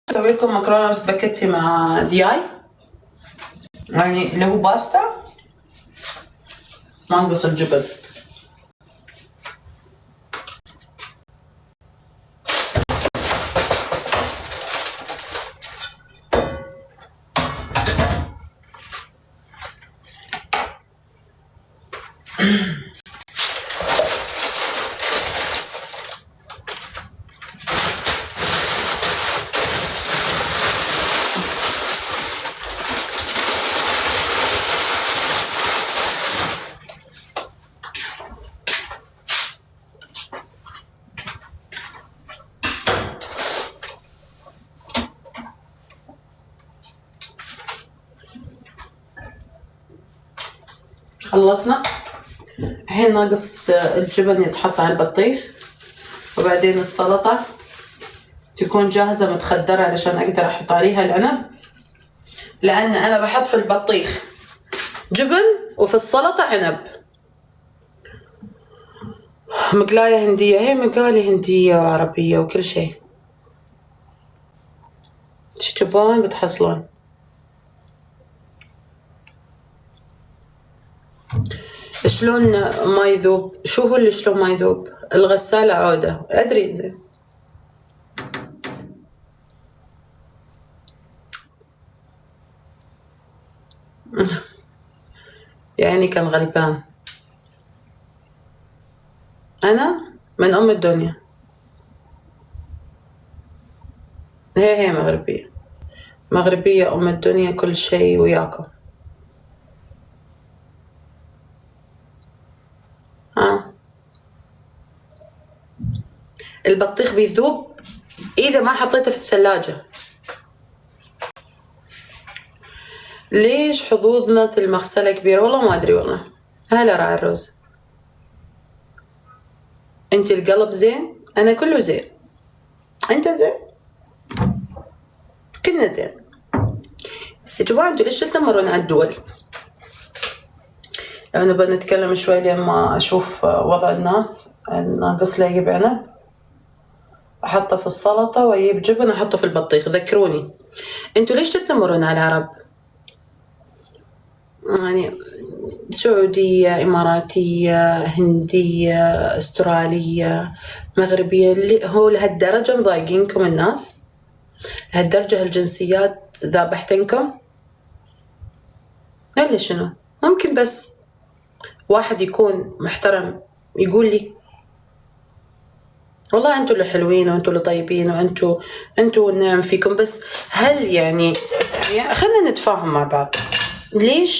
اسوي لكم مكرونه سباكيتي مع دياي، يعني اللي هو باستا ما نقص الجبن. خلصنا. الحين ناقص الجبن يتحط على البطيخ، وبعدين السلطة تكون جاهزة متخدرة علشان أقدر أحط عليها العنب، لأن أنا بحط في البطيخ جبن وفي السلطة عنب. مقلاية هندية، هي مقالي هندية وعربية وكل شيء، شو تبون بتحصلون. شلون ما يذوب؟ شو هو اللي شلون ما يذوب؟ الغسالة عودة، أدري زين. يعني كان غلبان. أنا من أم الدنيا، هي مغربية، مغربية أم الدنيا، كل شيء وياكم. البطيخ بيذوب إذا ما حطيته في الثلاجة. ليش حظوظنا المغسلة كبيرة؟ والله ما أدري. والله هلا راعي الرز. أنت القلب زين، أنا كله زين، أنت زين، كلنا زين. يا جماعة أنتوا ليش تتنمرون على الدول؟ لو نبغى نتكلم شوي لما أشوف وضع الناس. ناقص لي أجيب عنب أحطه في السلطة، وأجيب جبن أحطه في البطيخ. ذكروني أنتوا ليش تتنمرون على العرب؟ يعني سعودية، إماراتية، هندية، أسترالية، مغربية، اللي هو لهالدرجة مضايقينكم الناس؟ لهالدرجة هالجنسيات ذابحتنكم؟ ولا شنو؟ ممكن بس واحد يكون محترم يقول لي والله أنتوا اللي حلوين وأنتوا اللي طيبين وأنتوا النعم فيكم. بس هل يعني خلنا نتفاهم مع بعض. ليش